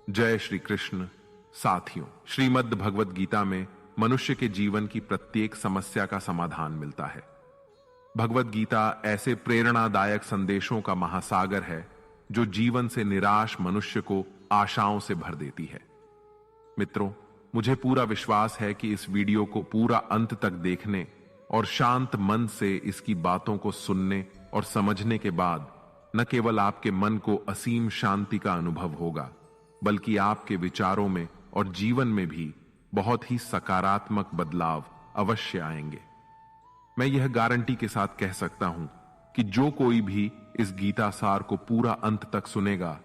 जय श्री कृष्ण। साथियों, श्रीमद् भगवद गीता में मनुष्य के जीवन की प्रत्येक समस्या का समाधान मिलता है। भगवद गीता ऐसे प्रेरणादायक संदेशों का महासागर है जो जीवन से निराश मनुष्य को आशाओं से भर देती है। मित्रों, मुझे पूरा विश्वास है कि इस वीडियो को पूरा अंत तक देखने और शांत मन से इसकी बातों को सुनने और समझने के बाद न केवल आपके मन को असीम शांति का अनुभव होगा, बल्कि आपके विचारों में और जीवन में भी बहुत ही सकारात्मक बदलाव अवश्य आएंगे। मैं यह गारंटी के साथ कह सकता हूं कि जो कोई भी इस गीता सार को पूरा अंत तक सुनेगा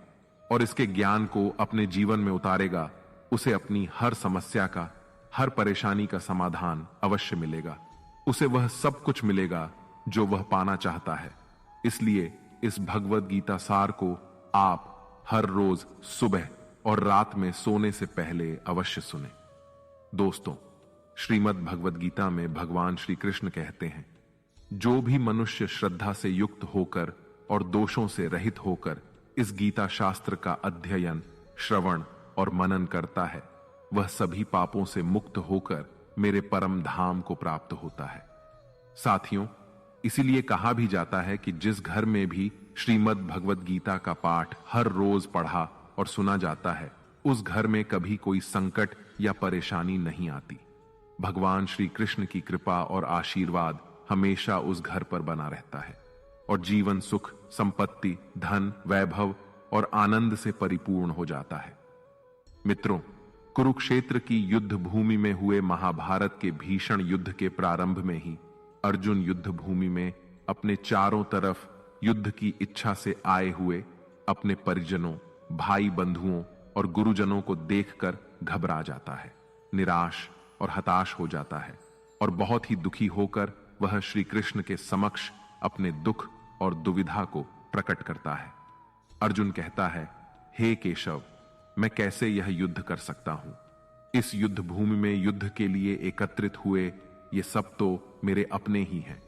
और इसके ज्ञान को अपने जीवन में उतारेगा, उसे अपनी हर समस्या का, हर परेशानी का समाधान अवश्य मिलेगा। उसे वह सब कुछ मिलेगा जो वह पाना चाहता है। इसलिए इस भगवद गीता सार को आप हर रोज सुबह और रात में सोने से पहले अवश्य सुने। दोस्तों, श्रीमद् भगवद गीता में भगवान श्री कृष्ण कहते हैं, जो भी मनुष्य श्रद्धा से युक्त होकर और दोषों से रहित होकर इस गीता शास्त्र का अध्ययन, श्रवण और मनन करता है, वह सभी पापों से मुक्त होकर मेरे परम धाम को प्राप्त होता है। साथियों, इसीलिए कहा भी जाता है कि जिस घर में भी श्रीमद् भगवद गीता का पाठ हर रोज पढ़ा और सुना जाता है, उस घर में कभी कोई संकट या परेशानी नहीं आती। भगवान श्री कृष्ण की कृपा और आशीर्वाद हमेशा उस घर पर बना रहता है और जीवन सुख, संपत्ति, धन, वैभव और आनंद से परिपूर्ण हो जाता है। मित्रों, कुरुक्षेत्र की युद्ध भूमि में हुए महाभारत के भीषण युद्ध के प्रारंभ में ही अर्जुन युद्ध भूमि में अपने चारों तरफ युद्ध की इच्छा से आए हुए अपने परिजनों, भाई बंधुओं और गुरुजनों को देखकर घबरा जाता है, निराश और हताश हो जाता है और बहुत ही दुखी होकर वह श्री कृष्ण के समक्ष अपने दुख और दुविधा को प्रकट करता है। अर्जुन कहता है, हे केशव, मैं कैसे यह युद्ध कर सकता हूं? इस युद्ध भूमि में युद्ध के लिए एकत्रित हुए ये सब तो मेरे अपने ही हैं।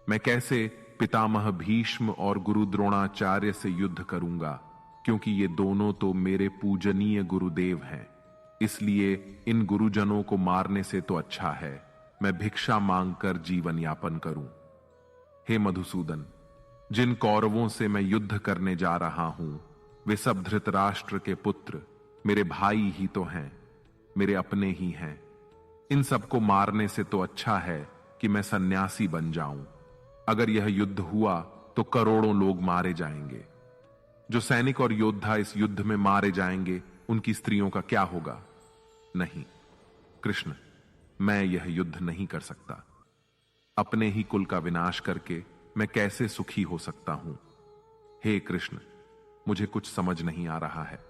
मैं कैसे पितामह भीष्म और गुरु द्रोणाचार्य से युद्ध करूंगा, क्योंकि ये दोनों तो मेरे पूजनीय गुरुदेव हैं। इसलिए इन गुरुजनों को मारने से तो अच्छा है मैं भिक्षा मांगकर जीवन यापन करूं। हे मधुसूदन, जिन कौरवों से मैं युद्ध करने जा रहा हूं, वे सब धृतराष्ट्र के पुत्र मेरे भाई ही तो हैं, मेरे अपने ही हैं। इन सबको मारने से तो अच्छा है कि मैं सन्यासी बन जाऊं। अगर यह युद्ध हुआ तो करोड़ों लोग मारे जाएंगे। जो सैनिक और योद्धा इस युद्ध में मारे जाएंगे, उनकी स्त्रियों का क्या होगा? नहीं कृष्ण, मैं यह युद्ध नहीं कर सकता। अपने ही कुल का विनाश करके मैं कैसे सुखी हो सकता हूं? हे कृष्ण, मुझे कुछ समझ नहीं आ रहा है।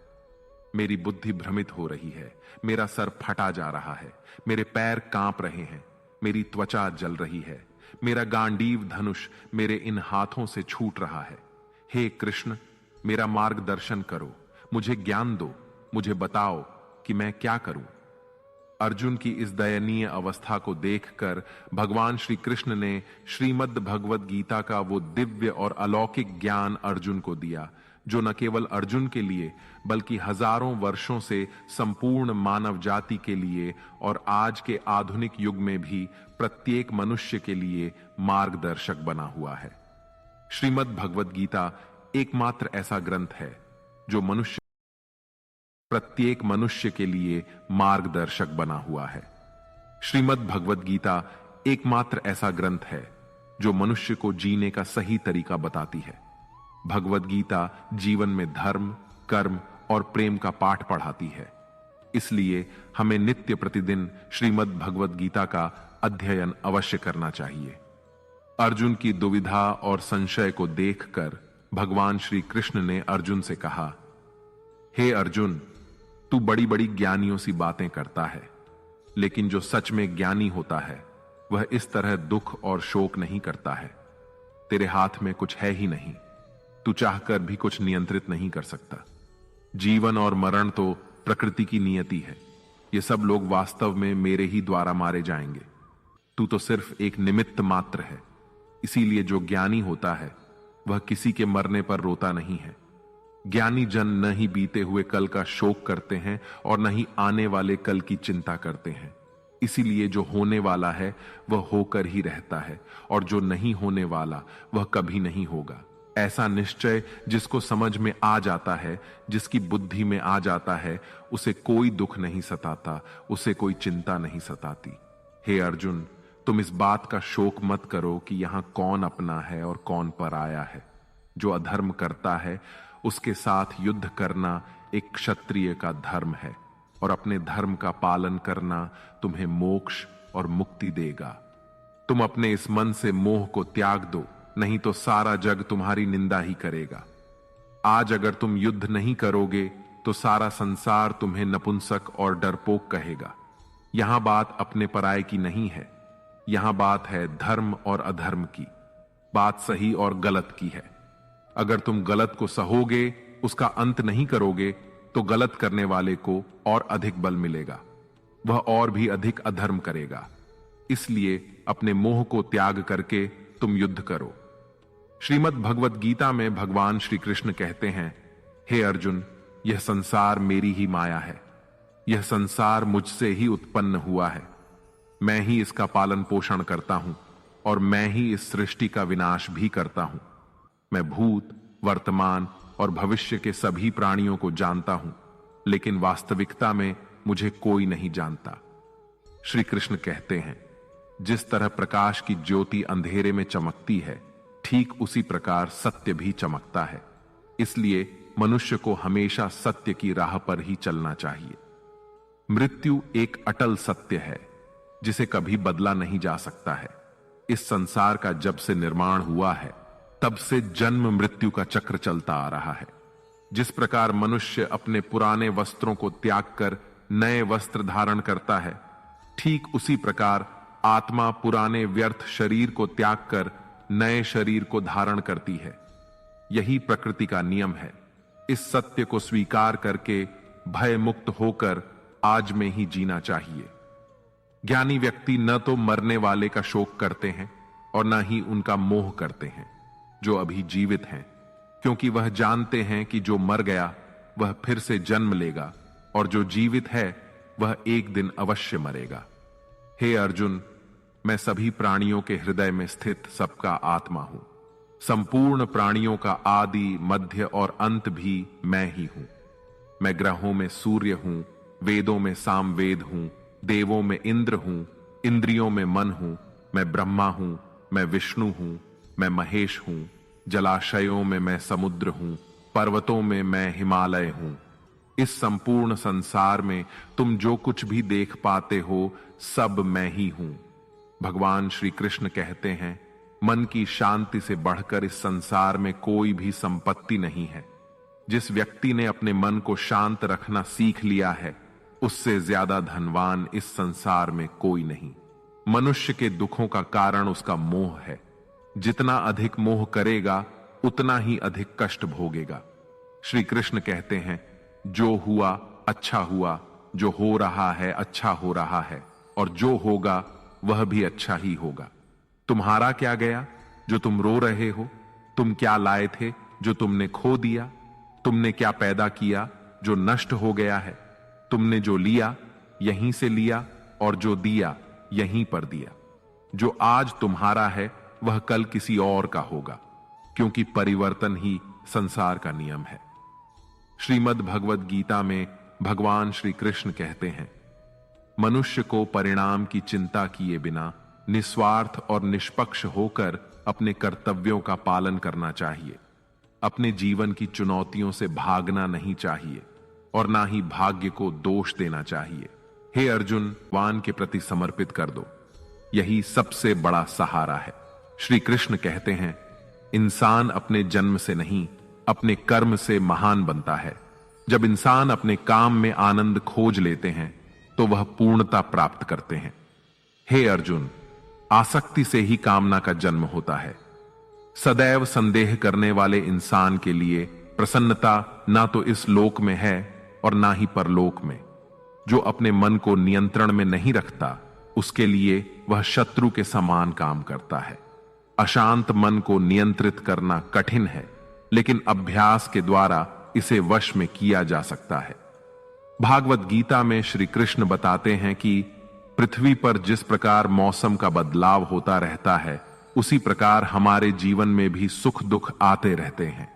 मेरी बुद्धि भ्रमित हो रही है, मेरा सर फटा जा रहा है, मेरे पैर कांप रहे हैं, मेरी त्वचा जल रही है, मेरा गांडीव धनुष मेरे इन हाथों से छूट रहा है। हे कृष्ण, मेरा मार्गदर्शन करो, मुझे ज्ञान दो, मुझे बताओ कि मैं क्या करूं। अर्जुन की इस दयनीय अवस्था को देखकर भगवान श्री कृष्ण ने श्रीमद् भगवद गीता का वो दिव्य और अलौकिक ज्ञान अर्जुन को दिया, जो न केवल अर्जुन के लिए बल्कि हजारों वर्षों से संपूर्ण मानव जाति के लिए और आज के आधुनिक युग में भी प्रत्येक मनुष्य के लिए मार्गदर्शक बना हुआ है। श्रीमद् भगवद गीता एकमात्र ऐसा ग्रंथ है जो प्रत्येक मनुष्य के लिए मार्गदर्शक बना हुआ है। श्रीमद् भगवद गीता एकमात्र ऐसा ग्रंथ है जो मनुष्य को जीने का सही तरीका बताती है। भगवद गीता जीवन में धर्म, कर्म और प्रेम का पाठ पढ़ाती है। इसलिए हमें नित्य प्रतिदिन श्रीमद् भगवद गीता का अध्ययन अवश्य करना चाहिए। अर्जुन की दुविधा और संशय को देखकर भगवान श्री कृष्ण ने अर्जुन से कहा, हे अर्जुन, तू बड़ी बड़ी ज्ञानियों सी बातें करता है, लेकिन जो सच में ज्ञानी होता है वह इस तरह दुख और शोक नहीं करता है। तेरे हाथ में कुछ है ही नहीं, तू चाहकर भी कुछ नियंत्रित नहीं कर सकता। जीवन और मरण तो प्रकृति की नियति है। ये सब लोग वास्तव में मेरे ही द्वारा मारे जाएंगे। तू तो सिर्फ एक निमित्त मात्र है। इसीलिए जो ज्ञानी होता है वह किसी के मरने पर रोता नहीं है। ज्ञानी जन न ही बीते हुए कल का शोक करते हैं और न ही आने वाले कल की चिंता करते हैं। इसीलिए जो होने वाला है वह होकर ही रहता है, और जो नहीं होने वाला वह कभी नहीं होगा। ऐसा निश्चय जिसको समझ में आ जाता है, जिसकी बुद्धि में आ जाता है, उसे कोई दुख नहीं सताता, उसे कोई चिंता नहीं सताती। हे अर्जुन, तुम इस बात का शोक मत करो कि यहां कौन अपना है और कौन पराया है। जो अधर्म करता है उसके साथ युद्ध करना एक क्षत्रिय का धर्म है, और अपने धर्म का पालन करना तुम्हें मोक्ष और मुक्ति देगा। तुम अपने इस मन से मोह को त्याग दो, नहीं तो सारा जग तुम्हारी निंदा ही करेगा। आज अगर तुम युद्ध नहीं करोगे तो सारा संसार तुम्हें नपुंसक और डरपोक कहेगा। यहां बात अपने पराये की नहीं है, यहां बात है धर्म और अधर्म की, बात सही और गलत की है। अगर तुम गलत को सहोगे, उसका अंत नहीं करोगे, तो गलत करने वाले को और अधिक बल मिलेगा, वह और भी अधिक अधर्म करेगा। इसलिए अपने मोह को त्याग करके तुम युद्ध करो। श्रीमद् भगवत गीता में भगवान श्री कृष्ण कहते हैं, हे अर्जुन, यह संसार मेरी ही माया है, यह संसार मुझसे ही उत्पन्न हुआ है। मैं ही इसका पालन पोषण करता हूं और मैं ही इस सृष्टि का विनाश भी करता हूं। मैं भूत, वर्तमान और भविष्य के सभी प्राणियों को जानता हूं, लेकिन वास्तविकता में मुझे कोई नहीं जानता। श्री कृष्ण कहते हैं, जिस तरह प्रकाश की ज्योति अंधेरे में चमकती है, ठीक उसी प्रकार सत्य भी चमकता है। इसलिए मनुष्य को हमेशा सत्य की राह पर ही चलना चाहिए। मृत्यु एक अटल सत्य है जिसे कभी बदला नहीं जा सकता है। इस संसार का जब से निर्माण हुआ है तब से जन्म मृत्यु का चक्र चलता आ रहा है। जिस प्रकार मनुष्य अपने पुराने वस्त्रों को त्याग कर नए वस्त्र धारण करता है, ठीक उसी प्रकार आत्मा पुराने व्यर्थ शरीर को त्याग कर नए शरीर को धारण करती है। यही प्रकृति का नियम है। इस सत्य को स्वीकार करके भय मुक्त होकर आज में ही जीना चाहिए। ज्ञानी व्यक्ति न तो मरने वाले का शोक करते हैं और न ही उनका मोह करते हैं जो अभी जीवित हैं, क्योंकि वह जानते हैं कि जो मर गया वह फिर से जन्म लेगा और जो जीवित है वह एक दिन अवश्य मरेगा। हे अर्जुन, मैं सभी प्राणियों के हृदय में स्थित सबका आत्मा हूं। संपूर्ण प्राणियों का आदि, मध्य और अंत भी मैं ही हूं। मैं ग्रहों में सूर्य हूं, वेदों में सामवेद हूं, देवों में इंद्र हूं, इंद्रियों में मन हूं। मैं ब्रह्मा हूं, मैं विष्णु हूं, मैं महेश हूं। जलाशयों में मैं समुद्र हूं, पर्वतों में मैं हिमालय हूं। इस संपूर्ण संसार में तुम जो कुछ भी देख पाते हो सब मैं ही हूं। भगवान श्री कृष्ण कहते हैं, मन की शांति से बढ़कर इस संसार में कोई भी संपत्ति नहीं है। जिस व्यक्ति ने अपने मन को शांत रखना सीख लिया है, उससे ज्यादा धनवान इस संसार में कोई नहीं। मनुष्य के दुखों का कारण उसका मोह है। जितना अधिक मोह करेगा उतना ही अधिक कष्ट भोगेगा। श्री कृष्ण कहते हैं, जो हुआ अच्छा हुआ, जो हो रहा है अच्छा हो रहा है, और जो होगा वह भी अच्छा ही होगा। तुम्हारा क्या गया जो तुम रो रहे हो? तुम क्या लाए थे जो तुमने खो दिया? तुमने क्या पैदा किया जो नष्ट हो गया है? तुमने जो लिया यहीं से लिया और जो दिया यहीं पर दिया। जो आज तुम्हारा है वह कल किसी और का होगा, क्योंकि परिवर्तन ही संसार का नियम है। श्रीमद् भगवद गीता में भगवान श्री कृष्ण कहते हैं, मनुष्य को परिणाम की चिंता किए बिना निस्वार्थ और निष्पक्ष होकर अपने कर्तव्यों का पालन करना चाहिए। अपने जीवन की चुनौतियों से भागना नहीं चाहिए और ना ही भाग्य को दोष देना चाहिए। हे अर्जुन, भगवान के प्रति समर्पित कर दो, यही सबसे बड़ा सहारा है। श्री कृष्ण कहते हैं, इंसान अपने जन्म से नहीं अपने कर्म से महान बनता है। जब इंसान अपने काम में आनंद खोज लेते हैं तो वह पूर्णता प्राप्त करते हैं। हे अर्जुन, आसक्ति से ही कामना का जन्म होता है। सदैव संदेह करने वाले इंसान के लिए प्रसन्नता ना तो इस लोक में है और ना ही परलोक में। जो अपने मन को नियंत्रण में नहीं रखता, उसके लिए वह शत्रु के समान काम करता है। अशांत मन को नियंत्रित करना कठिन है, लेकिन अभ्यास के द्वारा इसे वश में किया जा सकता है। भागवत गीता में श्री कृष्ण बताते हैं कि पृथ्वी पर जिस प्रकार मौसम का बदलाव होता रहता है, उसी प्रकार हमारे जीवन में भी सुख दुख आते रहते हैं।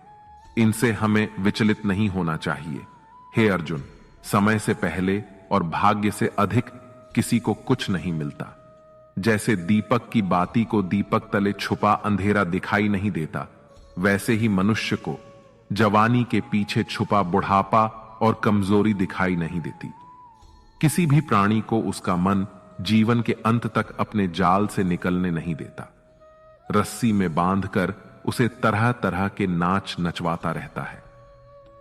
इनसे हमें विचलित नहीं होना चाहिए। हे अर्जुन, समय से पहले और भाग्य से अधिक किसी को कुछ नहीं मिलता। जैसे दीपक की बाती को दीपक तले छुपा अंधेरा दिखाई नहीं देता, वैसे ही मनुष्य को जवानी के पीछे छुपा बुढ़ापा और कमजोरी दिखाई नहीं देती। किसी भी प्राणी को उसका मन जीवन के अंत तक अपने जाल से निकलने नहीं देता। रस्सी में बांधकर उसे तरह तरह के नाच नचवाता रहता है।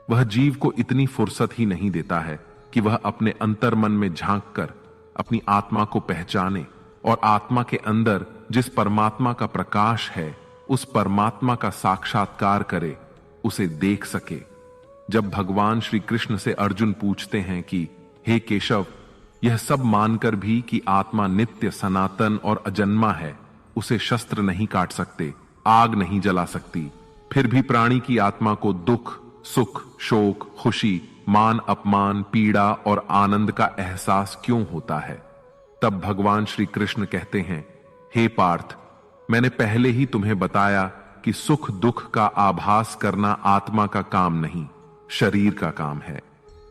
वह जीव को इतनी फुर्सत ही नहीं देता है कि वह अपने अंतर्मन में झांक कर अपनी आत्मा को पहचाने और आत्मा के अंदर जिस परमात्मा का प्रकाश है, उस परमात्मा का साक्षात्कार करे, उसे देख सके। जब भगवान श्री कृष्ण से अर्जुन पूछते हैं कि हे केशव, यह सब मानकर भी कि आत्मा नित्य सनातन और अजन्मा है, उसे शस्त्र नहीं काट सकते, आग नहीं जला सकती, फिर भी प्राणी की आत्मा को दुख, सुख, शोक, खुशी, मान अपमान, पीड़ा और आनंद का एहसास क्यों होता है? तब भगवान श्री कृष्ण कहते हैं, हे पार्थ, मैंने पहले ही तुम्हें बताया कि सुख दुख का आभास करना आत्मा का काम नहीं, शरीर का काम है।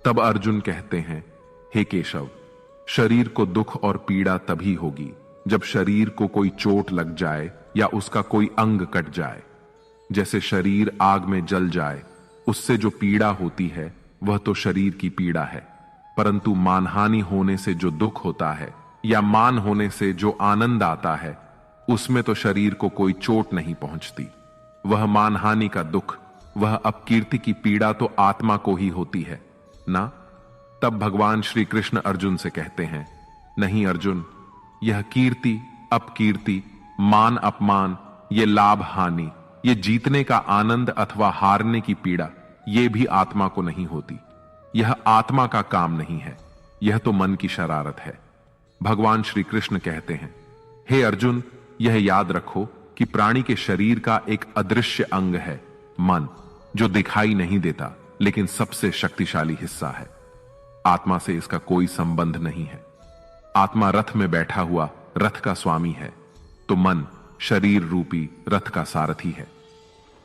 तब अर्जुन कहते हैं, हे केशव, शरीर को दुख और पीड़ा तभी होगी जब शरीर को कोई चोट लग जाए या उसका कोई अंग कट जाए। जैसे शरीर आग में जल जाए, उससे जो पीड़ा होती है वह तो शरीर की पीड़ा है, परंतु मानहानि होने से जो दुख होता है या मान होने से जो आनंद आता है, उसमें तो शरीर को कोई चोट नहीं पहुंचती। वह मानहानि का दुख, वह अपकीर्ति की पीड़ा तो आत्मा को ही होती है ना। तब भगवान श्री कृष्ण अर्जुन से कहते हैं, नहीं अर्जुन, यह कीर्ति अपकीर्ति, मान अपमान, ये लाभ हानि, ये जीतने का आनंद अथवा हारने की पीड़ा, ये भी आत्मा को नहीं होती। यह आत्मा का काम नहीं है, यह तो मन की शरारत है। भगवान श्री कृष्ण कहते हैं, हे अर्जुन, यह याद रखो कि प्राणी के शरीर का एक अदृश्य अंग है, मन, जो दिखाई नहीं देता लेकिन सबसे शक्तिशाली हिस्सा है। आत्मा से इसका कोई संबंध नहीं है। आत्मा रथ में बैठा हुआ रथ का स्वामी है, तो मन शरीर रूपी रथ का सारथी है।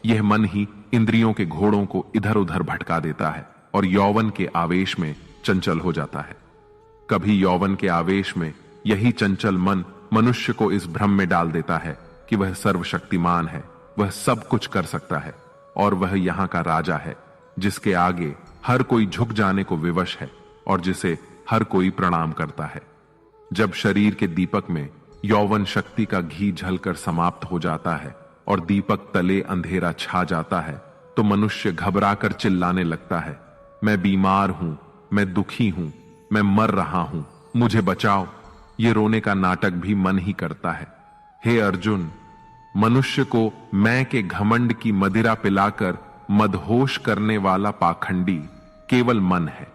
यह मन ही इंद्रियों के घोड़ों को इधर उधर भटका देता है और यौवन के आवेश में चंचल हो जाता है। कभी यौवन के आवेश में यही चंचल मन मनुष्य को इस भ्रम में डाल देता है कि वह सर्वशक्तिमान है, वह सब कुछ कर सकता है और वह यहां का राजा है, जिसके आगे हर कोई झुक जाने को विवश है और जिसे हर कोई प्रणाम करता है। जब शरीर के दीपक में यौवन शक्ति का घी झलकर समाप्त हो जाता है और दीपक तले अंधेरा छा जाता है, तो मनुष्य घबराकर चिल्लाने लगता है, मैं बीमार हूं, मैं दुखी हूं, मैं मर रहा हूं, मुझे बचाओ। ये रोने का नाटक भी मन ही करता है। हे अर्जुन, मनुष्य को मैं के घमंड की मदिरा पिलाकर मदहोश करने वाला पाखंडी केवल मन है।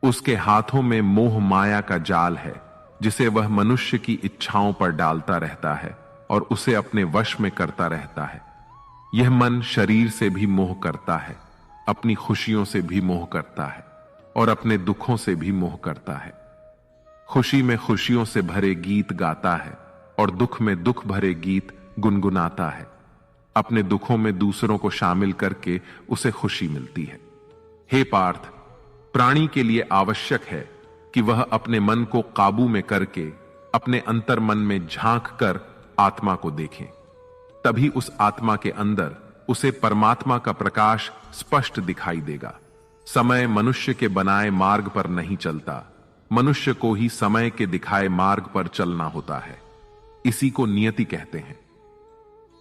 उसके हाथों में मोह माया का जाल है, जिसे वह मनुष्य की इच्छाओं पर डालता रहता है और उसे अपने वश में करता रहता है। यह मन शरीर से भी मोह करता है, अपनी खुशियों से भी मोह करता है और अपने दुखों से भी मोह करता है। खुशी में खुशियों से भरे गीत गाता है और दुख में दुख भरे गीत गुनगुनाता है। अपने दुखों में दूसरों को शामिल करके उसे खुशी मिलती है। हे पार्थ, प्राणी के लिए आवश्यक है कि वह अपने मन को काबू में करके अपने अंतर्मन में झांक कर आत्मा को देखें। तभी उस आत्मा के अंदर उसे परमात्मा का प्रकाश स्पष्ट दिखाई देगा। समय मनुष्य के बनाए मार्ग पर नहीं चलता, मनुष्य को ही समय के दिखाए मार्ग पर चलना होता है। इसी को नियति कहते हैं।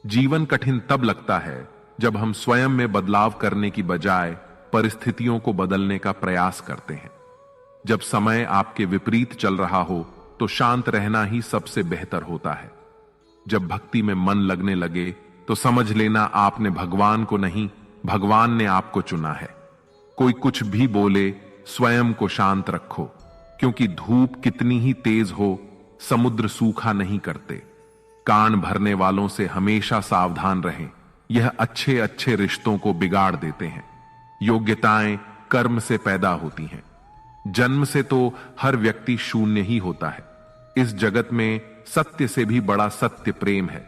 जीवन कठिन तब लगता है जब हम स्वयं में बदलाव करने की बजाय परिस्थितियों को बदलने का प्रयास करते हैं। जब समय आपके विपरीत चल रहा हो तो शांत रहना ही सबसे बेहतर होता है। जब भक्ति में मन लगने लगे तो समझ लेना आपने भगवान को नहीं, भगवान ने आपको चुना है। कोई कुछ भी बोले, स्वयं को शांत रखो, क्योंकि धूप कितनी ही तेज हो, समुद्र सूखा नहीं करते। कान भरने वालों से हमेशा सावधान रहें, यह अच्छे अच्छे रिश्तों को बिगाड़ देते हैं। योग्यताएं कर्म से पैदा होती हैं। जन्म से तो हर व्यक्ति शून्य ही होता है। इस जगत में सत्य से भी बड़ा सत्य प्रेम है,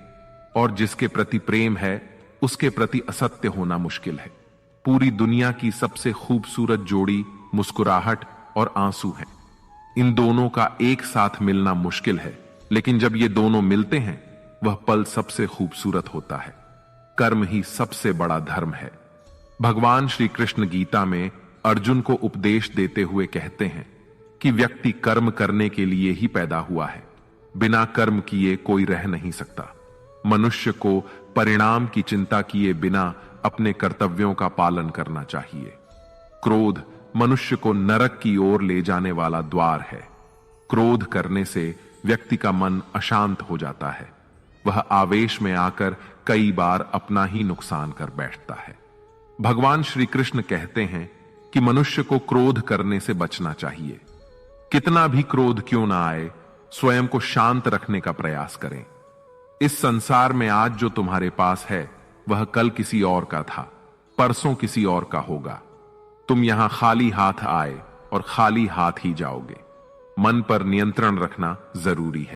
और जिसके प्रति प्रेम है उसके प्रति असत्य होना मुश्किल है। पूरी दुनिया की सबसे खूबसूरत जोड़ी मुस्कुराहट और आंसू है। इन दोनों का एक साथ मिलना मुश्किल है, लेकिन जब ये दोनों मिलते हैं वह पल सबसे खूबसूरत होता है। कर्म ही सबसे बड़ा धर्म है। भगवान श्री कृष्ण गीता में अर्जुन को उपदेश देते हुए कहते हैं कि व्यक्ति कर्म करने के लिए ही पैदा हुआ है। बिना कर्म किए कोई रह नहीं सकता। मनुष्य को परिणाम की चिंता किए बिना अपने कर्तव्यों का पालन करना चाहिए। क्रोध मनुष्य को नरक की ओर ले जाने वाला द्वार है। क्रोध करने से व्यक्ति का मन अशांत हो जाता है। वह आवेश में आकर कई बार अपना ही नुकसान कर बैठता है। भगवान श्री कृष्ण कहते हैं कि मनुष्य को क्रोध करने से बचना चाहिए। कितना भी क्रोध क्यों ना आए, स्वयं को शांत रखने का प्रयास करें। इस संसार में आज जो तुम्हारे पास है वह कल किसी और का था, परसों किसी और का होगा। तुम यहां खाली हाथ आए और खाली हाथ ही जाओगे। मन पर नियंत्रण रखना जरूरी है।